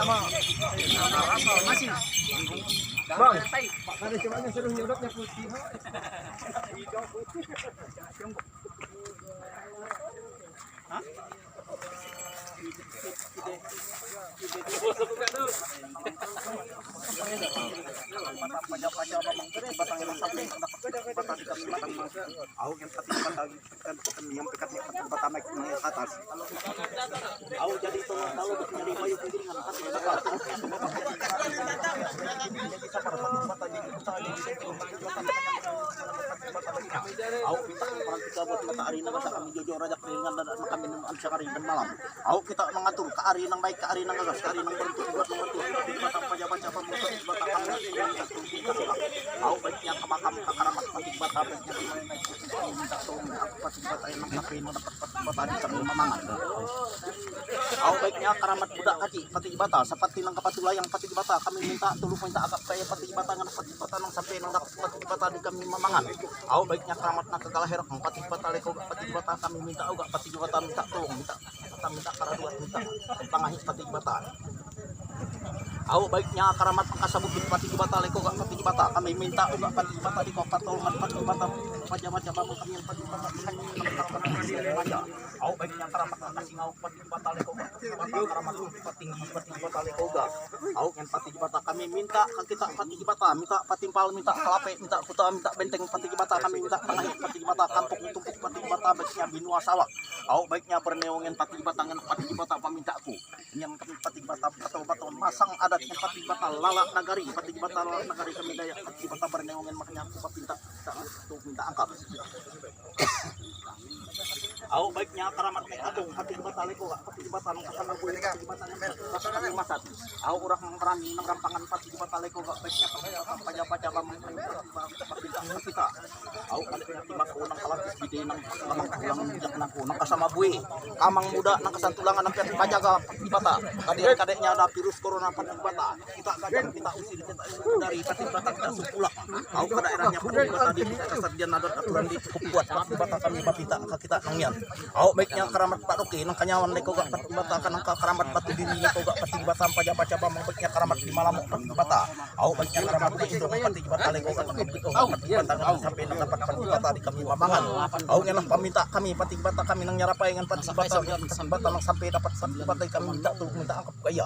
Masih. Bang, ada cuma suruh nyodotnya putih. Hah? Jadi itu kalau nyari bayu piringan kami jujur aja piringan dan kami hari dan malam. Kita mengatur ke hari yang baik, ke hari yang gagas, ke hari yang bentuk buat mengatur batang baca pemutus batang baiknya ke makam ke keramat patik bata baiknya minta tolong aku patik bata yang sampai dapat patik bata di kami mamangan. Baiknya keramat budak kaki patik bata seperti nang kapatula yang patik bata kami minta tolong minta agak kaya patik bata nang patik bata nang sampai nang dapat patik bata di kami mamangan. Baiknya keramat nang kegalaher nang patik bata leko patik bata kami minta agak patik bata minta tolong minta karaduat minta pangahi patik bata. Baiknya keramat pangkasabukit patik bata leko gak patik bata kami minta agak patik bata di kota tolongan patik bata macam-macam kami yang patik bata kami baiknya keramat pangkasingau patik bata leko gak patik bata keramat pating patik bata leko gak yang patik bata kami minta kita patik bata minta patimpal minta kelape minta kuta minta benteng patik bata kami minta pangahi patik bata kampung tumpuk patik bata baiknya binua sawak baiknya perneongan patik bata ngan patik bata pamintaku yang kami patik bata atau bata masang adatnya patik bata lalak nagari patik bata lalak nagari kami daya patik bata perneongan makanya aku minta angkat. Baiknya keramat agung patik bata leko patik bata nang kasana gue patik bata yang masat urang merani nang rampangan patik bata leko baiknya paja-paja bamang kita kadenya timak nang kalapis gede nang pulang bijak nangku nang kasama bue kamang muda nang kesantulangan nang pajaga patik bata kadenya ada virus corona patik bata kita kadang kita usir dari patik bata kita supulak ke daerahnya patik bata di kesadian ada aturan di cukup kuat patik bata kami bapita kita nangyan. Baiknya keramat Pak Roki nang kanyawan leko gak patik bata kanang keramat batu diri leko gak patik bata paja-paja bamang baiknya keramat di malam patik bata. Baiknya keramat indung patik bata leko gak patik bata sampai nang dapat patik bata di kami mamangan. Nang paminta kami patik bata kami nang nyarapai ngan patik bata nang sampai dapat patik bata kami minta tolong minta angkap gaya.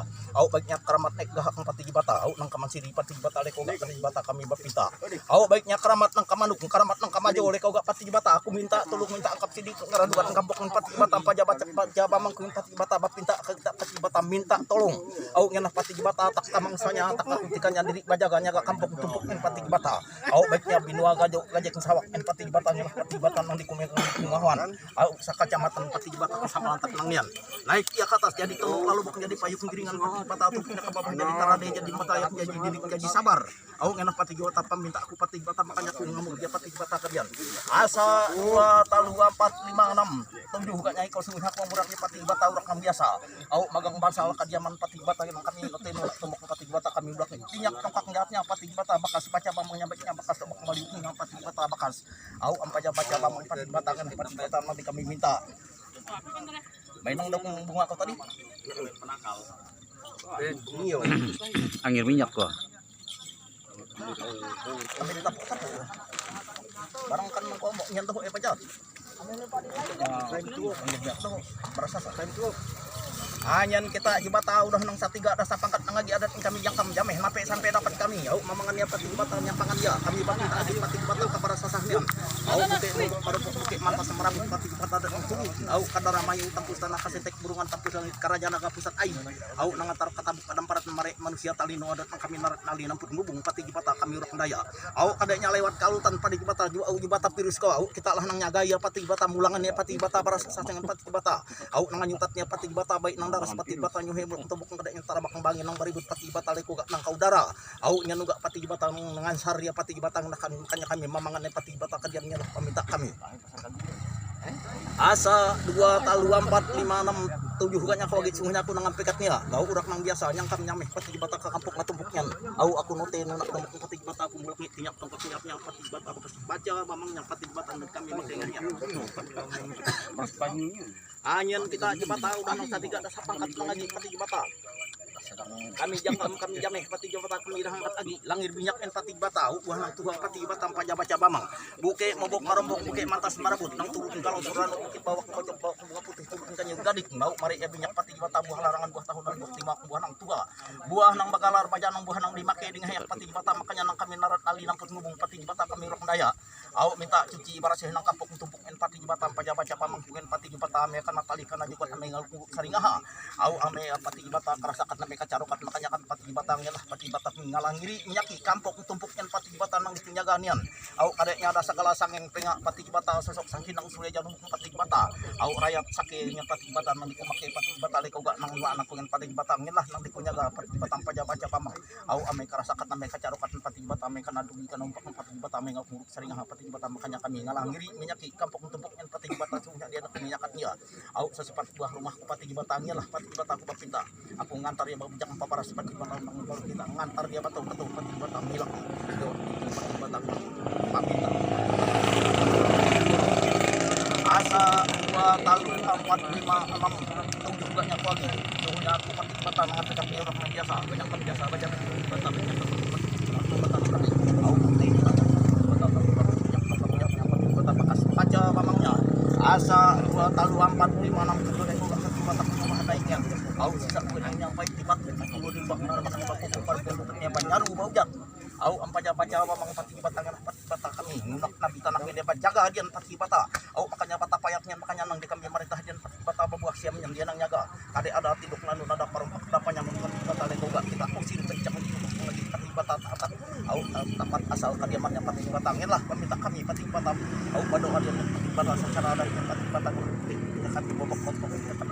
Baiknya keramat naik gahak nang patik bata nang kamansiri patik bata leko gak patik bata kami bapita. Baiknya keramat nang kamanuk keramat nang kamajo leko gak patik bata aku minta tolong minta angkap sidik ngaraduan kampung patik bata paja bamang patik bata bapinta patik bata minta tolong ngena patik bata tak kamangsanya tak kutikannya diri bajaganya gak kampung tumpuk patik bata baiknya binua gajek sawak patik bata ngena patik bata nang dikumahwan sa kacamatan patik bata sama lantak nangnian naik ya ke atas jadi tolong lalu bukan jadi payung giringan patik bata tuh pindah ke bawah jadi tarade jadi mata yang jadi sabar ngena patik bata paminta aku patik bata makanya aku ngamuk dia patik bata kalian asa 2 talu 4 5 6 7 gaknya ikut suruh aku murah di patik bata urak nang biasa magang basal kadiaman patik bata yang kami teno tembok patik bata kami udah tinyak tongkak ngatnya patik bata bakas baca bamangnya baiknya bakas tembok kembali nang patik bata bakas ampaja baca bamang patik bata kan patik bata nanti kami minta mainang dong bunga kau tadi penakal angin minyak kok kami ditapuk barang kan kau mau nyentuh pajak time itu merasa time itu Anyan kita jibata udah nang satiga ada sapangkat nang lagi adat kami yang kami jameh sampai dapat kami mamangannya patik bata nyampangan dia kami bagi tadi patik bata ke para sasahnian putih baru putih mata semerabut patik bata dan turun kadar mayu tampus tanah kasetek burungan tampus langit karajana ka pusat aing nang antar katabuk kadang parat merek manusia talino adat kami narat nali nampun ngubung patik bata kami urang daya kadanya lewat kalutan patik bata jibata virus kau kita lah nang nyagaya patik bata mulangannya patik bata para sasah dengan patik bata nang nyutatnya patik bata baik nang daras patik bata nyuhe tembok kadang yang tarabak bangin nang baribut patik bata leko gak nang kaudara nya nuga patik bata ngansar ya patik bata kanya kami mamangan patik bata kadian nya paminta kami asa 2 talu 4 5 6 7 gaknya kalau gitu sungguhnya aku nang pekatnya urak nang biasa yang kami nyameh patik bata ka kampung na tumbuknya aku note nak tembok patik bata aku mulak tinyak tongkot tinyapnya patik bata aku baca mamangnya patik bata dan kami makanya Anyan kita jibata udah nang satiga ada sapangkat lagi patik bata Kami jam pati jabata kami dah angkat agi langir minyak en pati bata buah nang tuang pati bata paja bamang buke mabok marombok buke mantas marabut nang turun kalau surano buke bawak kocok bawak bunga putih turun kanyu gadik mau mari ya minyak pati bata buah larangan buah tahunan buah lima buah nang tua buah nang bakalar paja nang buah nang dimake dengan hayak pati bata makanya nang kami narat ali nang put ngubung pati bata kami rok daya au minta cuci barasih nang kampung tumpuk en pati bata paja bamang buken pati bata ame kana tali kana juga ame ngal saringaha au ame pati bata karasakan ame kacarokat makanya kan pati batangnya lah pati batang ngalangiri nyaki kampung tumpuknya pati batang nang dipenjaganian au kadeknya ada segala sangeng pengak pati bata sosok saking nang sulia janung pati bata au rakyat sakenya pati batang nang dikumake pati bata leko gak nang anak pengen pati batangnya lah nang dikunyaga pati batang paja pamang au ame karasakat ame kacarokat pati bata ame kana dugi kana umpak pati bata ame nguruk sering pati bata makanya kami ngalangiri menyaki kampung tumpuknya pati bata sunya dia nak menyakatnya au sesepat buah rumah pati batangnya lah pati bata aku pinta aku ngantar ya bujak paparas pati batang nang baru kita ngantar dia betul pati batang hilang pati batang paminta asa 2 talu 4 5 6 tuh juga nyaku lagi tuhnya aku pati batang mengatakan dia orang biasa banyak biasa baca batang banyak batang kami au ini batang batang bekas kaca mamangnya asa 2 talu 4 5 6 tujuh itu pati batang rumah naiknya au sisa kuning yang baik di batu aku di bak nar makan baku kupar penduduknya banyaru baujak au ampaja mamang pati batangan pati bata kami ngunak nabi tanah dia jaga hadian pati bata au makanya bata payatnya makanya nang di kami merintah hadian pati bata babuah siam yang dia nang nyaga kade ada tinduk nanu nada parumpak dapanya pati bata legoga kita usir kencang lagi pati bata taat au tempat asal kadiamannya pati batangin lah meminta kami pati bata au bado hadian pati bata secara dari pati bata kami bobok kotor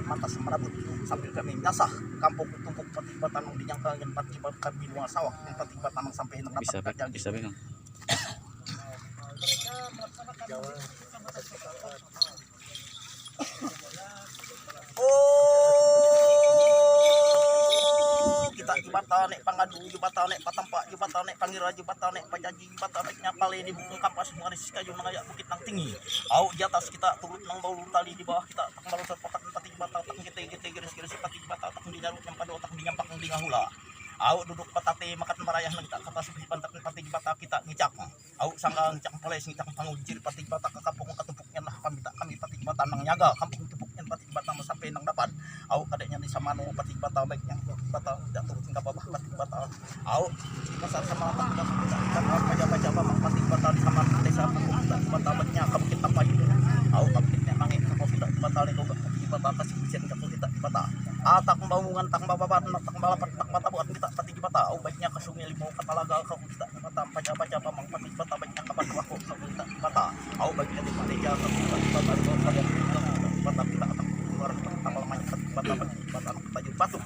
mantas marabut sambil kami nyasah kampung tumpuk pati bata nang dinyangka yang pati bata kami luang sawah yang pati bata nang sampai nang dapat kerja bisa pegang. kita jibata nek pangadu jibata nek patampak jibata nek pangira jibata nek pajaji jibata neknya pale di bukung kapas mengaris kayu mengayak bukit nang tinggi au di atas kita turut nang bau tali di bawah kita tak malu terpakat pati jibata tak kita giris pati jibata tak dijaruk yang pada otak dingampak di ngahula au duduk patate makan marayah nang kita kata subih pantak pati jibata kita ngicak au sangga ngicak poles ngicak pangujir pati jibata ke kampung katumpuknya lah kami pati jibata nang nyaga kampung tumpuknya pati jibata sampai nang dapat au kadeknya di samano pati jibata baiknya bata tidak turun ke bawah pati bata au pasar sama pati bata baca mamang pati bata di sama desa pati bata baiknya kamu kita payu au kamu kita nangis kamu tidak bata lego pati bata kasih bisa kamu kita bata atak pembangunan tak babat tak balapan tak bata buat kita pati bata au baiknya ke sungai limau katalaga kamu kita bata baca mamang pati bata baiknya kapan aku kamu kita bata au baiknya di Malaysia kamu pati bata lego bata kita atak keluar tanggal main pati bata baju batuk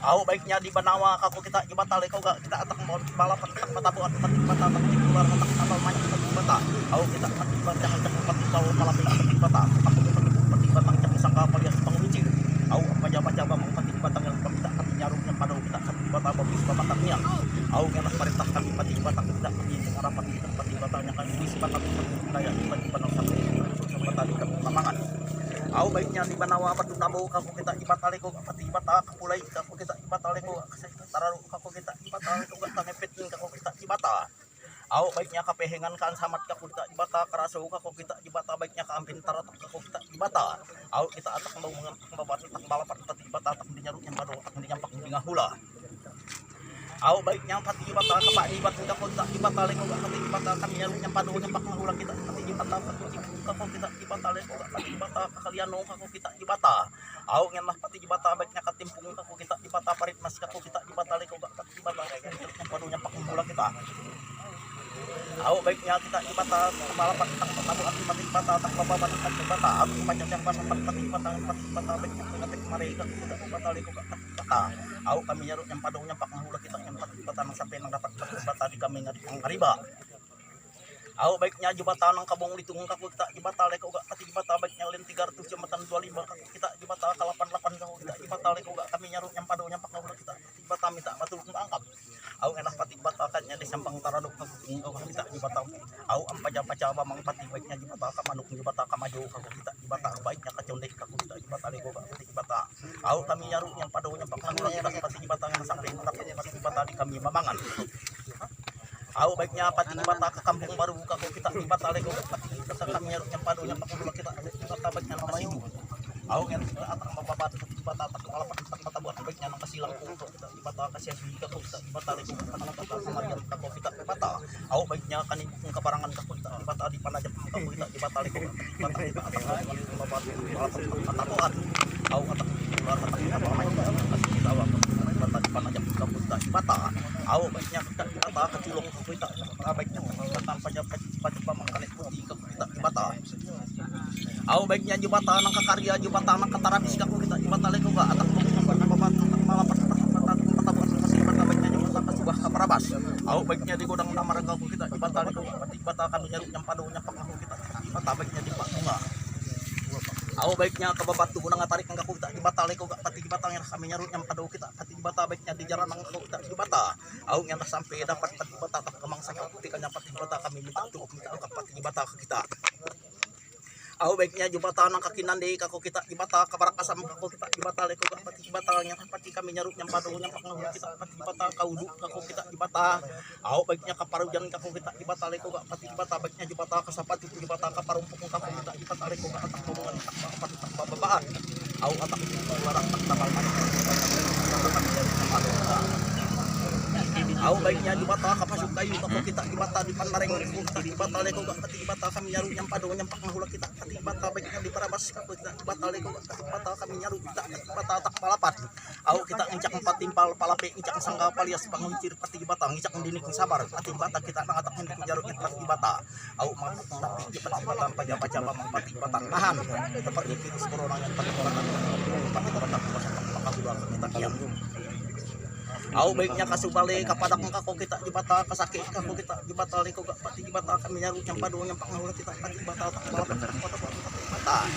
au baiknya di Banawa kako kita jibata leko gak kita atak balapan tak bata buat pati bata pati keluar tak tanggal main pati bata au kita pati bata jangan pati tahu malam pati bata pati bata jangan sangka palias pengunci au apa mamang pati bata yang kita kami nyarungnya pada kita pati bata babis babatangnya au ngelah perintah kami pati bata kita kami mengarah pati bata yang kami isi bata pati daya pati bata sampai bata di kampung Mamangan au baiknya di Banawa batu nabo kaku kita jibata leko pati bata kapulai kaku kita jibata leko tararu kaku kita jibata leko gak tangepetin kaku kita jibata au baiknya kapehengan kan samat kaku kita jibata karaso kaku kita jibata baiknya kaampin taratak kaku kita jibata au kita atak mau mengembat tak balapan pati bata tak dinyaruk yang baru tak dinyampak di ngahula au baiknya pati jibata kepak di batu kaku kita jibata leko gak pati jibata kami nyaruk yang padu nyampak ngahula kita pati jibata kako kita jibata leko pati jibata kakaliano kako kita jibata au ngenlah pati jibata baiknya katimpung kako kita jibata parit mas kako kita jibata leko pati jibata yang padu nyampak ngahula kita au baiknya kita jibata balapan tak tabu pati jibata tak babat tak jibata aku macam yang pasang pati jibata baiknya ngatek mari kita jibata leko kata au kami nyaruk yang padu nyampak ngahula kita yang pati jibata nang sampai nang dapat pati jibata di kami ngariba au baiknya jembatan nang kabong ditung kaku kita jembatan leko gak pati jembatan baiknya len 300 jembatan 25 kaku kita jembatan ke 88 kaku kita jembatan leko gak kami nyaruk yang padu nyampak kaku kita jembatan minta batul angkap au enak pati jembatan kannya di sampang taraduk kaku kita jembatan au ampaja mamang pati baiknya jembatan ka manuk jembatan ka maju kaku kita jembatan baiknya ka condek kaku kita jembatan leko gak pati jembatan au kami nyaruk yang pada nya panghulang kita pati batang sampai pati bata di kami mamangan. Au baiknya pati bata ke kampung baru kako kita di bata lego pati kita kami nyaruk yang pada nya panghulang kita bata baiknya kasidu. Au yang atang babat bata tak kepala bata buat baiknya nang kasilang untuk kita di bata kasih juga kita di bata lego kana bata samarian kako kita di bata. Au baiknya kan ibung keparangan kako kita di bata di panajap kako kita di bata lego bata kita atang babat bata buat. Au atang keluar atang apa kasih kita awak bata di panajap kako kita di bata. Au baiknya kita di bata keculung kako kita baiknya tanpa pajak pamangkalit putih kako kita di bata. Au baiknya jembatan nang kakarya jembatan nang katarabis kako kita jembatan leko ga atak babat malapat buat kasih bata baiknya jembatan ka subah ka Parabas. Au baiknya di godang namarga kako kita jembatan leko pati jembatan kanu nyaruk nyam padu nyapak kako kita jembatan baiknya di Pak Bunga. Au baiknya ke babat tu nang ngatarik kako kita jembatan leko ga pati jembatan yang kami nyaruk nyam padu kita pati jembatan baiknya di jaran nang kako kita jembatan. Au yang sampai dapat pati jembatan tak kemangsa kako kita pati jembatan kami minta untuk minta angkat pati jembatan ke kita. Au baiknya jembatan nang kakinan deui kako kita jembatan kabarak asam kako kita jembatan leko ga pati jembatan yang pati kami nyaruk nyam padu nyam pangahu kita pati jembatan kaudu kako kita jembatan. Au baiknya kaparujan kako kita jembatan leko ga pati jembatan baiknya jembatan kasapati jembatan kaparumpuk kako kita jembatan leko ga atak ngomongan pati babaan. Au atak luarak tak tabal mana au baiknya jembatan kapasuk kayu kako kita jembatan di Pandareng kita jembatan leko ga pati jembatan kami nyaru nyam padu nyampak mahula kita pati jembatan baiknya di Parabas kako kita jembatan leko ga jembatan kami nyaru kita jembatan tak palapat. Au kita ngicak empat timpal palape ngicak sangga palias panguncir pati jembatan ngicak dinik sabar pati jembatan kita nang atak hendak jaru pati jembatan. Au mampu tapi jembatan paja-paja mamang pati jembatan nahan seperti virus corona yang pati jembatan kita kiam. Au baiknya kasubale kapadak kako kita jembatan kasake kako kita jembatan leko ga pati jembatan kami nyaru nyam padu nyam pangahulang kita pati jembatan tak balapan jembatan.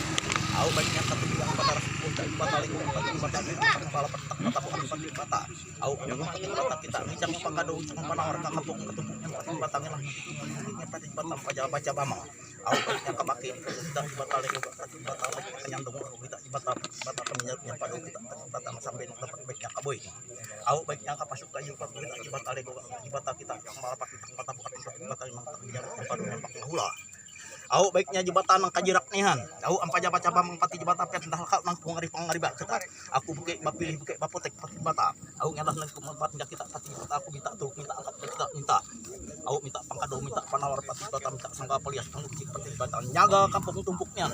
Au baiknya katubiang pada kita jembatan leko pati jembatan balapan tak balapan pati jembatan. Au jembatan kita ngicang pangkado ngicang panawar ka kampung ketumpuk pati jembatan lah pati jembatan paja-paja bamang. Au baiknya kabake kita jembatan leko ga pati jembatan kanyandong kita jembatan kami nyaru nyam padu kita jembatan sampai dapat baiknya kaboy. Au baiknya kapasuk kayu kita jembatan lego jembatan kita yang malapak jembatan bukan jembatan yang padu nampak hula. Au baiknya jembatan nang kajirak nihan. Au ampaja baca bamang pati jembatan pet dah kau nang pangariba kita. Aku buke bapilih buke bapotek pati jembatan. Au ngadah nang kumabat kita pati jembatan aku minta tuh minta angkat kita minta. Au minta pangkado minta panawar pati jembatan minta sangga palias pangucik pati jembatan nyaga kampung tumpuknya.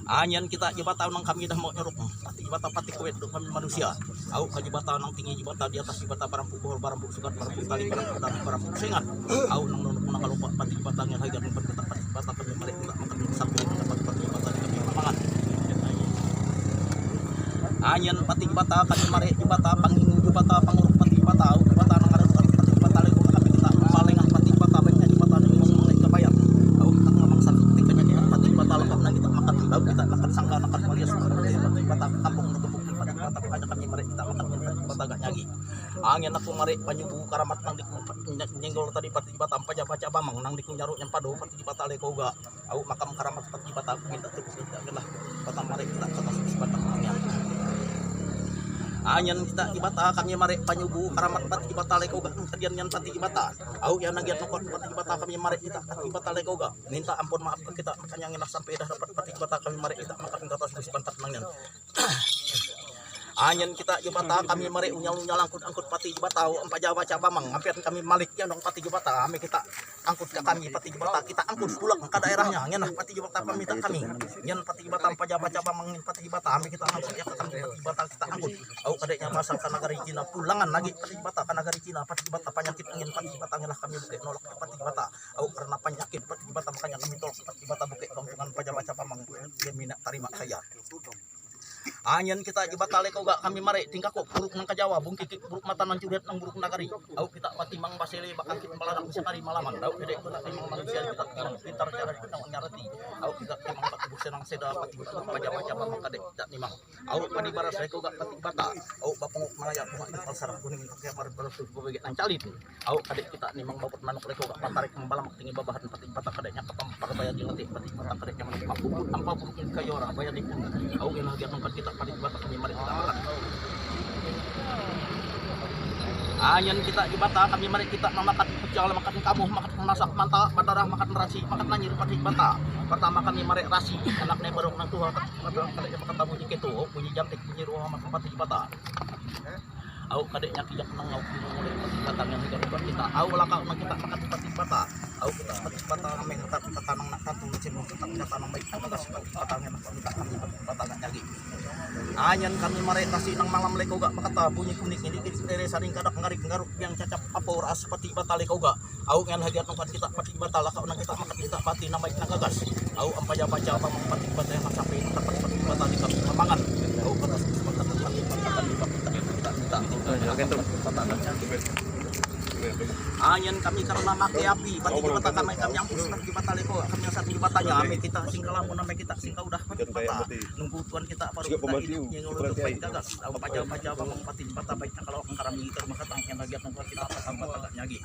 Anyan kita jembatan nang kami dah mau nyeruk pati jembatan pati kuet untuk kami manusia. Au ka jembatan nang tinggi jembatan di atas jembatan barang pukul barang sukat barang kali barang sengat. Au nang nang kalumpa pati jembatan yang hajar pati jembatan kami mereka tidak makan sampai dapat pati jembatan kami mamangan. Anyan pati jembatan kami mereka jembatan panghingu jembatan panguruk pati jembatan au jembatan nang ada pati jembatan lego kami kita palingan pati jembatan baiknya jembatan yang ngomong kebayang. Au kita ngomong sakit tikanya di pati jembatan lengkap nang kita makan lauk kita makan sangka makan palias pati jembatan kampung ketepuk pati jembatan aja kami mereka kita makan jembatan agak nyagi. Angin aku mereka panyubu karamat nang nyenggol tadi pati jembatan paja-paja bamang nang diku nyaruk nyam padu pati jembatan leko ga. Au makam karamat pati jembatan aku minta terus adalah jembatan mereka kita kata jembatan angin. Anyan kita jembatan kami marek panyubu karamat pati jembatan leko ga kadian nyan pati jembatan. Au yang nagiat nokon pati jembatan kami marek kita pati jembatan leko ga. Minta ampun maaf ke kita makanya ngelah sampai dah dapat pati jembatan kami marek kita makan atas sebentar nang nyan. Anyan kita jembatan kami marek unyal-unyal angkut pati jembatan ampaja baca bamang hampir kami malik ya dong pati jembatan kami kita angkut ke kami pati jembatan kita angkut pulang ke daerahnya ngenah pati jembatan peminta kami nyen pati jembatan ampaja baca bamang pati jembatan kami kita angkut ya ke kami pati jembatan kita angkut au kadeknya pasal ke negara Cina pulangan lagi pati jembatan ke negara Cina pati jembatan penyakit angin pati jembatan ngelah kami buke nolak pati jembatan au karena penyakit pati jembatan makanya kami tolak pati jembatan buke kampungan ampaja baca bamang dia minat terima saya. Anyan kita jembatan leko ga kami mare tingkah kok buruk nang Jawa bung kikik buruk mata nang curet nang buruk nagari au kita patimang basele bakal kita maladang sekali malaman au gede kita timang manusia kita pintar cara kita ngarti au kita timang batu senang seda pati paja-paja mamang kadek kita nimang au padi baras leko ga pati bata au bapung malaya bunga di pasar kuning pakai baru susu bebek nang calit au kadek kita nimang baput manuk leko ga pantarik membalam tinggi babahan pati bata kadeknya kapam bayar di ngetik pati bata kadeknya mampu tanpa buruk kayora bayar di pun au gena dia kita pati bata kami mari kita makan. Ayan kita di bata kami mari kita memakan pecel makan kamu makan masak manta badarah makan rasi makan nanyir pati bata. Pertama kami mari rasi anaknya baru nang tuha kalau makan tamu di ketu bunyi jantik bunyi ruang makan pati bata. Au kadeknya kijak nang au mulai pati bata yang hidup kita. Au lakau nang kita makan pati bata. Au kita pati bata kami tetap kita tanang nak katu cinu tetap kita tanang baik atas pati bata yang kita kami pati bata gak nyagi. Anyan kami mare kasih nang malam leko gak makata bunyi kuning ini kita saring kadak ngarik ngaruk yang cacap apor as pati bata leko gak. Au ngan hagiat nang kita pati bata lakau nang kita makan kita pati namai nang gagas. Au ampaya baca pamang pati bata yang sampai tempat pati bata di kami mamangan. Au panas semangat pati bata di kami kita minta. Anyan kami karena make api pati bata kami yang pusat di bata leko kami yang satu di batanya ame kita singkalamun ame kita singka udah pati bata nunggu tuan kita baru kita hidup yang urut baik gagas baca bamang pati bata baiknya kalau karami kita rumah katang yang lagi nunggu kita apa sampai agak nyagi.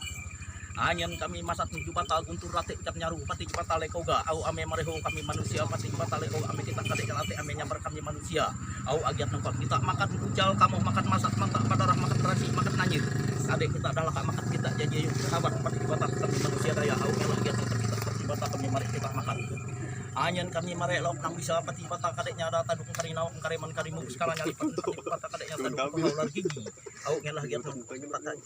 Anyan kami masat menuju bata guntur rate ikat nyaru pati bata leko ga au ame mareho kami manusia pati bata leko ame kita kadek rate ame nyambar kami manusia au agiat nunggu kita makan ujal kamu makan masak mantap badarah makan rasi makan nanyir adek kita adalah makan kita jadi sahabat pati bata kami manusia daya au kalau agiat nunggu kita pati bata kami mari kita makan. Anyan kami mare lauk nang bisa pati bata kadeknya ada taduk karina kareman karimu sekarang nyali pati bata kadeknya taduk pengular gigi au ngelah giat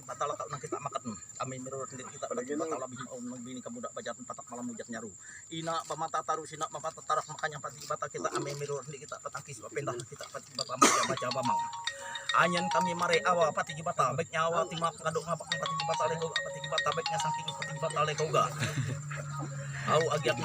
bata lakau nang kita makan kami menurut kita pati bata labih au nang bini kamu dak bajat patak malam mujat nyaru ina pamata taru sina mapata tarak makanya pati bata kita ame menurut kita patangkis pendah kita pati bata baca bamang. Anyan kami mare awa pati bata baik nyawa timak kaduk ngapak pati bata lego pati bata baiknya saking pati bata lego ga au agiat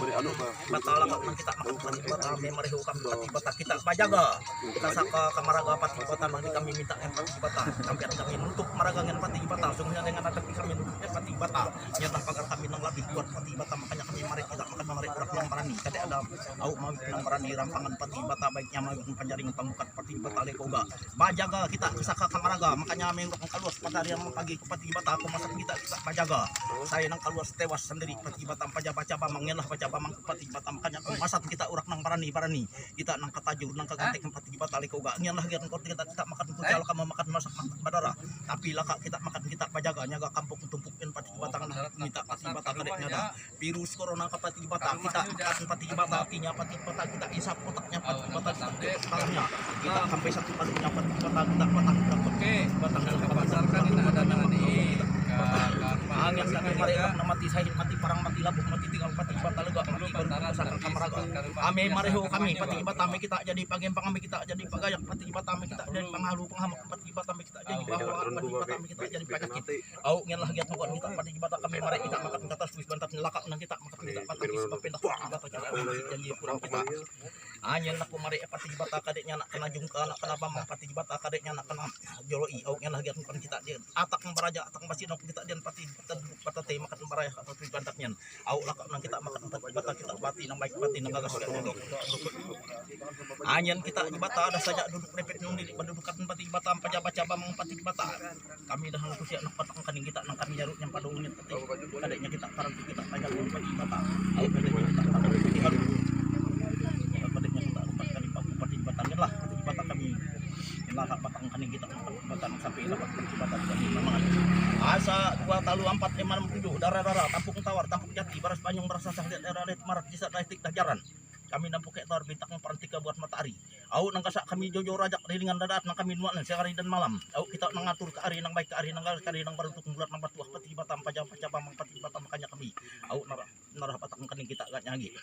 bata lakau nang kita makan pati bata ame mareho kami pati bata kita pajaga kita saka kamaraga pati bata nang kami minta yang pati bata sampai kami nutup maragangan pati bata sungguhnya dengan ada kami nutupnya pati bata nyata pagar kami nang labih kuat pati bata makanya kami mari kita makan mari orang yang berani kadek ada au mau yang berani rampangan pati bata baiknya mau penjaring pambukat pati bata lekoga pajaga kita saka kamaraga makanya ame urang kaluas pada hari yang pagi ke pati bata aku masak kita pajaga saya nang kaluas tewas sendiri pati bata baca mangelah baca bamang pati bata makanya masat kita urak nang barani kita nang katajur nang kagantek pati bata lekoga ngian lah kita makan kucal kamu makan masak badara tapi laka kita makan kita pajaga nyaga kampung tumpukin pati bata minta pati bata kadeknya ada virus corona ke pati bata kita makan pati bata apinya pati bata kita isap otaknya pati bata kalahnya kita sampai satu padunya pati bata kita patah oke batang pasarkan ini ada di angin kami mari mati sahid mati parang mati labuk mati tinggal pati bata lega mati berpasangan kamaraga ame mareho kami pati bata ame kita jadi pagempang ame kita jadi pagayak pati bata ame kita jadi panghalu penghamak pati bata ame kita jadi bahwa pati bata ame kita jadi penyakit au ngin lah giat nungguan kita pati bata kami mari kita makan ke atas wis bantat nelakak nang kita makan kita pati sebab pindah bata jadi kurang kita anyen aku mari pati bata kadeknya nak kena jungka nak kena bamang pati bata kadeknya nak kena joloi au ngin lah giat nungguan kita dia atak baraja atak basi kita dia pati bata teh makan baraya atau bantatnya au lakak nang kita makan pati bata kita pati nang baik pati nang gagas anyen kita di bata ada saja duduk repet nung di pendudukan pati bata baca bamang pati bata kami dah nang kusia nak patang kaning kita nang kami jarut yang padungnya pati kadeknya kita parang kita pajak pati bata au kadeknya kita parang pati baru kadeknya kita kali pati bata lah pati bata kami lakak patang kaning kita bata sampai dapat pati bata kami memang asa 2 talu 4 5 6 7 darah tampung tawar tampung jati baras panyung berasa sahliat daerah marat desa daistik dajaran kami nampuk tawar bintang perantika buat matahari au nang kasak kami jojo rajak dengan dadat nang kami nuan sehari dan malam au kita nangatur ke ari nang baik ke ari nang kari nang barutuk bulat nang batuah pati batam pajam pacabamang pati batam makanya kami au narah patang kaning kita gak nyagi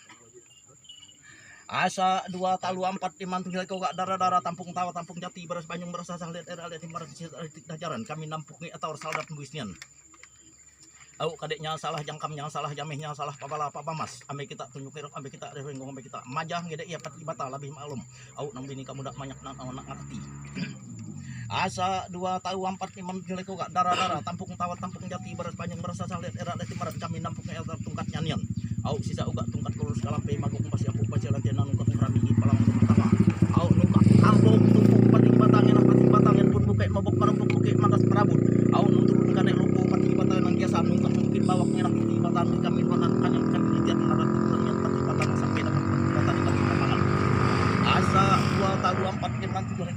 asa 2 talu 4 5 7 kau gak darah tampung tawa tampung jati beras banyung berasa sahliat daerah marat desa daistik dajaran kami nampuk ni atau saldat buisnian au kadeknya salah jangkamnya salah jamehnya salah pabala pabamas ame kita tunjuk kerok ame kita rengong ame kita majah ngede ya pati bata lebih maklum au nang bini kamu dak banyak nak ngerti asa 2 tahu 4 5 jelek kok darah tampung tawat tampung jati beras banyak merasa salet era leti marat kami nampungnya el tungkat nyanyian au sisa uga tungkat kurus kalampe maguk pasti aku baca latihan nungkat rami palang pertama au nungkat ambok tumpuk pati batangin pun buke mabok marempuk buke magas merabut au nunturun kadek lupu pati batang nang biasa nungkat mungkin bawak nyerah pati batang kami manan kanyang kami lihat marat pati batang sampai dapat batang kami pamangan asa 2 tahu 4 5 7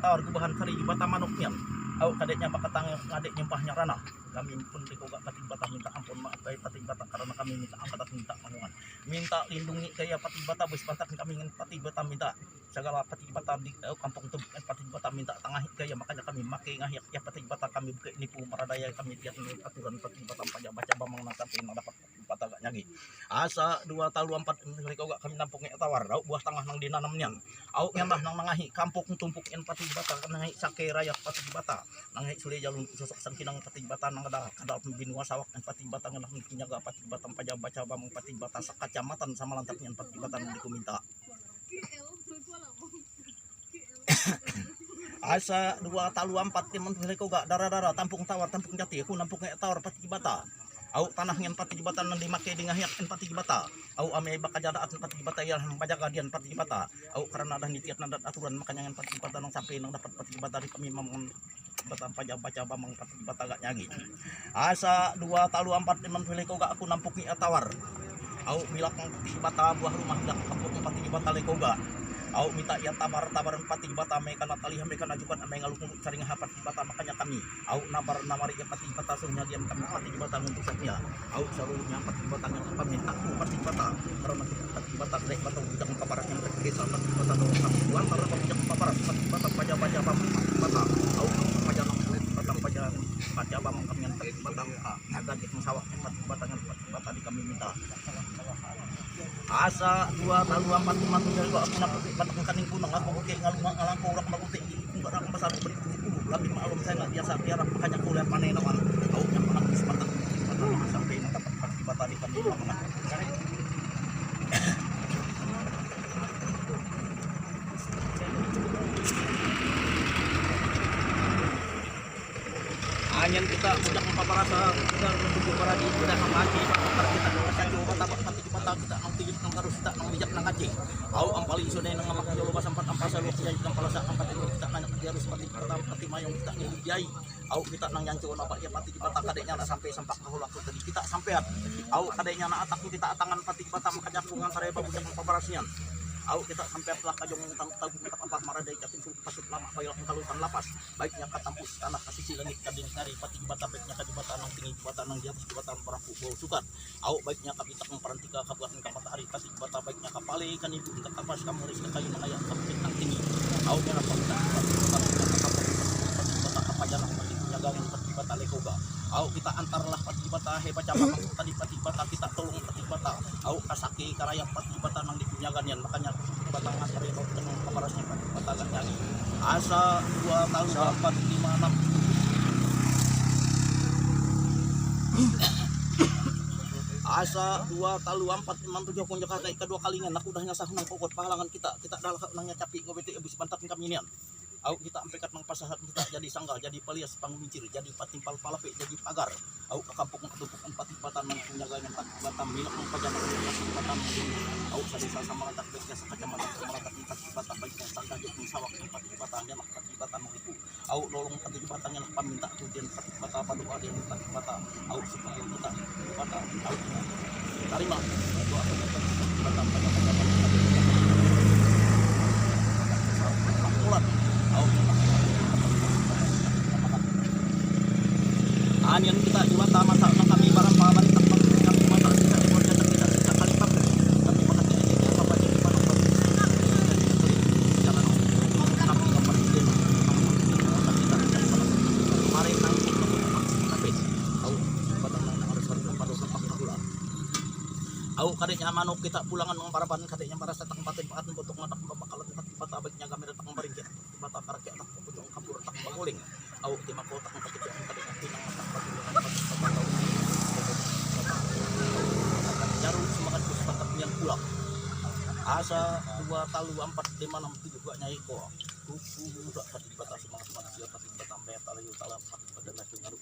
tawar gubahan kari bata manuk niyan. Au kadeknya bakatang ngadek nyempahnya ranah. Kami pun dikoga pating bata minta ampun maaf kay pating bata karena kami minta angkat minta mangungan. Minta lindungi kaya pating bata bus pantak kami ingin pating bata minta segala pating bata di kampung tebuk pating bata minta tengah kaya makanya kami make ngahiak ya pating bata kami buka nipu maradaya kami tiat aturan pating bata pajak baca bamang nang sampai dapat bata gak nyagi. Asa 2 talu 4 dikoga kami nampung tawar au buah tengah nang dinanam nian. Au ngamah nang nangahi kampung tumpuk en pating bata nangahi sake raya pating bata. Nangahi sule jalun sosok sangkinang pating bata kada binua sawak dan pating batang nang kinyaga pating batang pajak baca bamang pating bata sak kacamatan sama lantapnya pating batang di kuminta. Asa 2 talu 4 timun ko ga dara-dara tampung tawar tampung jati aku nampung tawar pating bata. Au tanah ngen pating bata nang dimake di ngahiak en pating bata. Au ame bakajadaat pating bata yang pajaga dian pating bata. Au karena dah nitiat nadat aturan makanya ngen pating bata nang sampai nang dapat pating bata di kami mamang batang pajak baca bamang pating bata gak nyagi. Asa 2 talu 4 timun ko ga aku nampung tawar. Au milak pating bata buah rumah dak kampung pating bata lekoga. Au minta ya tabar-tabaran pating bata me kana tali me kana jukan ame ngalung saring hapat bata makanya kami au nabar namari ya pating bata sunya diam kami pating bata untuk satnya au seluruhnya pating bata yang kami minta tu pating bata karena pating bata dek bata ujang kaparas yang terkesa pating bata do tuan para ujang kaparas pating bata paja-paja pating bata au paja nang batang paja bamang kami yang pating bata ada di sawah pating bata yang pating bata di kami minta. Asa 2 talu 4 mantu dari aku nak batang kaning kunang aku oke ngalang ko urak maguti enggak nak pasar beli lebih maklum saya nggak biasa biar makanya kuliah panen nawan au yang pernah kesempatan sampai dapat pating bata di kami mana. Anyan kita udah paparasa kita menuju para di udah memaji pakar kita kita coba tabak pating bata kita ang tigit ng karus kita ang bijak ng kaci au ang paling iso na ng mga jolo sampat ang pasal kita ng palasa ang pating kita nanya harus pating bata pati mayong kita ngiyay au kita nang yancu na pa ya pating bata kadenya na sampai sampak kahulak tadi kita sampean au kadenya na atak kita atangan pating bata makanya kungan sareba bijak ng paparasyan. Au kita sampai telah kajong tahu apa maradai kating pasut lama bayar kalutan lapas baiknya katampus tanah kasih langit kadin dari pating bata baiknya kadin bata nang tinggi bata nang diatas bata baraku bau sukat au baiknya kabita perantika kabuatan kamatahari pating bata baiknya kapale kan ibu kita kapas kamu ris kayu nangaya kapit nang tinggi au kana pamita pating bata kapajalan pating nyagangan pating bata lekoga au kita antarlah pating bata hebat cabang tadi pating bata kita tolong pating bata au kasaki karaya pating bata nang dipunyagan yan makanya batang asar itu dengan keparasnya bata gak nyagi. Asa 2 talu 4 5 6 Asa 2 talu 4 5 7 kunjak kata kedua kalingan aku dah nyasah nang pokok pahalangan kita dah nangnya capi ngobeti abis bantat kami nian. Au kita ampekat nang pasahat kita jadi sanggal jadi palias pangumincir jadi patimpal palape jadi pagar au ke kampung ketupukan pating bata nang punyagaan pating bata milak nang pajangan pating bata au sa desa sama latak bekas kacamatan sama latak pating bata baiknya sanggajuk ng sawak ng pating bata nya nak pating bata nang ibu au lolong pating bata nya nak paminta tudian pating bata padoa dia pating bata au supaya kita bata au tarima doa pating bata pating Anyan kita jiwa taman tak kami barang paman tak kami mata kita keluarga kita kita kali pam kami makan ini apa baca di mana jalan kami kamar ini kita kemarin nang tapi au batang nang harus pada sempat pula au kadenya manuk kita pulangan ng paraban kadenya para sa tampatin paatan untuk ngatak bakalan tempat abeknya kami datang kemarin kita bata karakya tak pujung kabur tak baguling au di makota ng katiyan kadenya pinang matak jarum semangat pusat yang pulang. Asa 2 talu 4 5 6 7 gak nyai ko. Kuku udah pating bata semangat manusia pating bata sampai talayu talam pating bata ngaruh